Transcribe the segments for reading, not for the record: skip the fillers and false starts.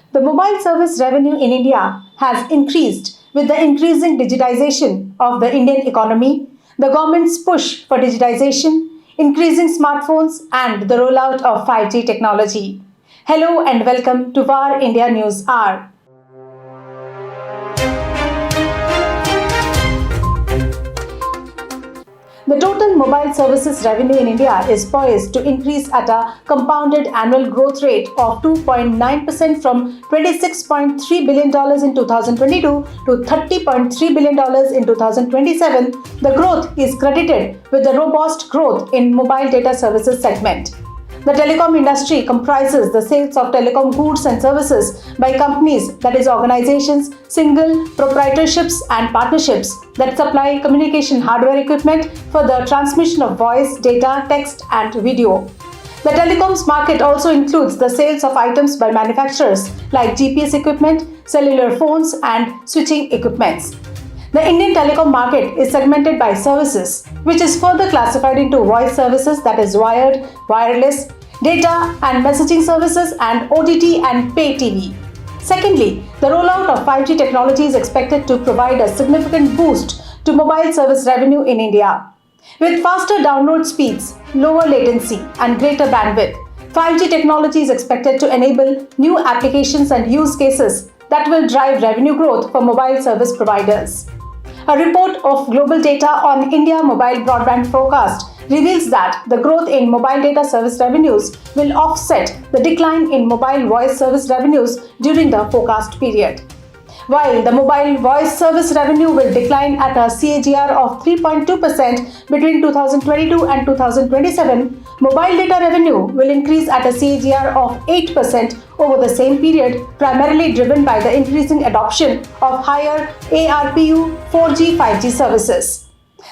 The mobile service revenue in India has increased with the increasing digitization of the Indian economy, the government's push for digitization, increasing smartphones, and the rollout of 5G technology. Hello and welcome to VAR India News Hour. The total mobile services revenue in India is poised to increase at a compounded annual growth rate of 2.9% from $26.3 billion in 2022 to $30.3 billion in 2027. The growth is credited with the robust growth in mobile data services segment. The telecom industry comprises the sales of telecom goods and services by companies, that is organizations, single proprietorships and partnerships that supply communication hardware equipment for the transmission of voice, data, text and video. The telecoms market also includes the sales of items by manufacturers like GPS equipment, cellular phones and switching equipments. The Indian telecom market is segmented by services, which is further classified into voice services, that is wired, wireless, data and messaging services, and OTT and pay TV. Secondly, the rollout of 5G technology is expected to provide a significant boost to mobile service revenue in India. With faster download speeds, lower latency, and greater bandwidth, 5G technology is expected to enable new applications and use cases that will drive revenue growth for mobile service providers. A report of global data on India mobile broadband forecast reveals that the growth in mobile data service revenues will offset the decline in mobile voice service revenues during the forecast period. While the mobile voice service revenue will decline at a CAGR of 3.2% between 2022 and 2027, mobile data revenue will increase at a CAGR of 8% over the same period, primarily driven by the increasing adoption of higher ARPU 4G 5G services.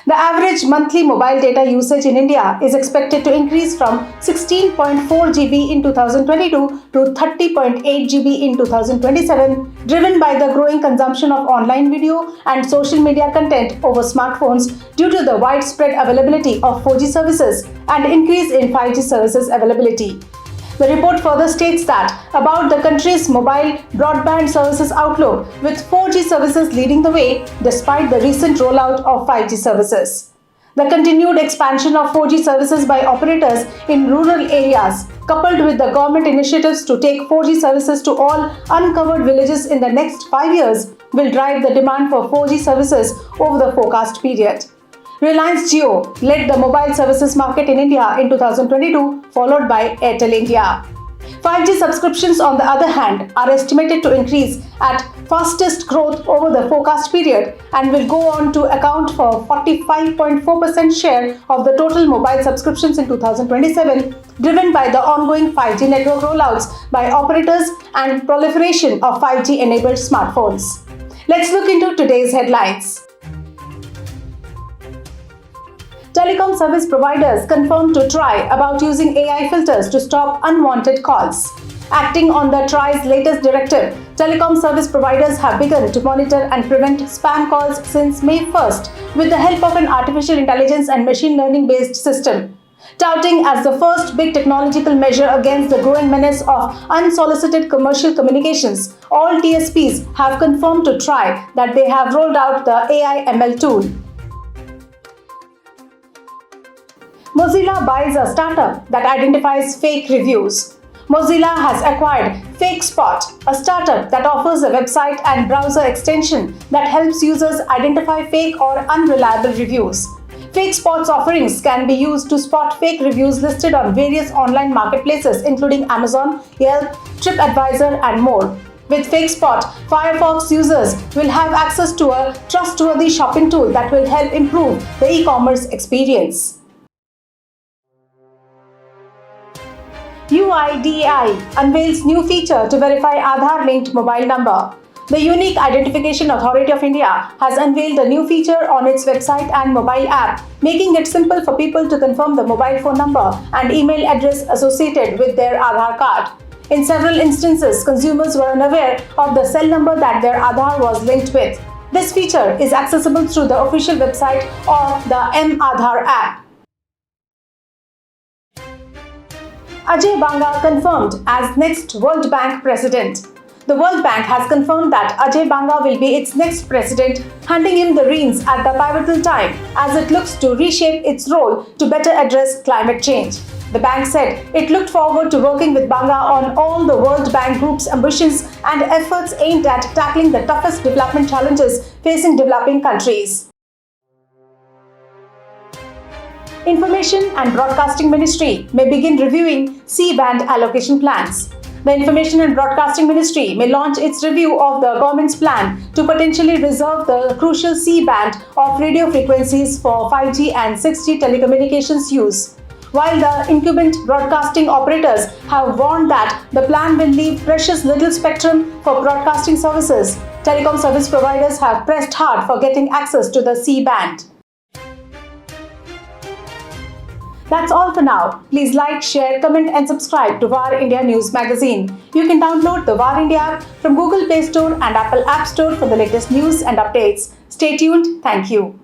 The average monthly mobile data usage in India is expected to increase from 16.4 GB in 2022 to 30.8 GB in 2027, driven by the growing consumption of online video and social media content over smartphones due to the widespread availability of 4G services and increase in 5G services availability. The report further states that about the country's mobile broadband services outlook, with 4G services leading the way despite the recent rollout of 5G services. The continued expansion of 4G services by operators in rural areas, coupled with the government initiatives to take 4G services to all uncovered villages in the next 5 years, will drive the demand for 4G services over the forecast period. Reliance Jio led the mobile services market in India in 2022, followed by Airtel India. 5G subscriptions, on the other hand, are estimated to increase at fastest growth over the forecast period and will go on to account for 45.4% share of the total mobile subscriptions in 2027, driven by the ongoing 5G network rollouts by operators and proliferation of 5G-enabled smartphones. Let's look into today's headlines. Telecom service providers confirmed to Trai about using AI filters to stop unwanted calls. Acting on the Trai's latest directive, telecom service providers have begun to monitor and prevent spam calls since May 1st with the help of an artificial intelligence and machine learning-based system. Touting as the first big technological measure against the growing menace of unsolicited commercial communications, all TSPs have confirmed to Trai that they have rolled out the AI/ML tool. Mozilla buys a startup that identifies fake reviews. Mozilla has acquired FakeSpot, a startup that offers a website and browser extension that helps users identify fake or unreliable reviews. FakeSpot's offerings can be used to spot fake reviews listed on various online marketplaces including Amazon, Yelp, TripAdvisor, and more. With FakeSpot, Firefox users will have access to a trustworthy shopping tool that will help improve the e-commerce experience. UIDAI unveils new feature to verify Aadhaar-linked mobile number. The Unique Identification Authority of India has unveiled a new feature on its website and mobile app, making it simple for people to confirm the mobile phone number and email address associated with their Aadhaar card. In several instances, consumers were unaware of the cell number that their Aadhaar was linked with. This feature is accessible through the official website or the Aadhaar app. AjayBanga confirmed as next World Bank president. The World Bank has confirmed that AjayBanga will be its next president, handing him the reins at the pivotal time as it looks to reshape its role to better address climate change. The bank said it looked forward to working with Banga on all the World Bank Group's ambitions and efforts aimed at tackling the toughest development challenges facing developing countries. Information and Broadcasting Ministry may begin reviewing C-band allocation plans. The Information and Broadcasting Ministry may launch its review of the government's plan to potentially reserve the crucial C-band of radio frequencies for 5G and 6G telecommunications use. While the incumbent broadcasting operators have warned that the plan will leave precious little spectrum for broadcasting services, telecom service providers have pressed hard for getting access to the C-band. That's all for now. Please like, share, comment and subscribe to VARINDIA News Magazine. You can download the VARINDIA app from Google Play Store and Apple App Store for the latest news and updates. Stay tuned. Thank you.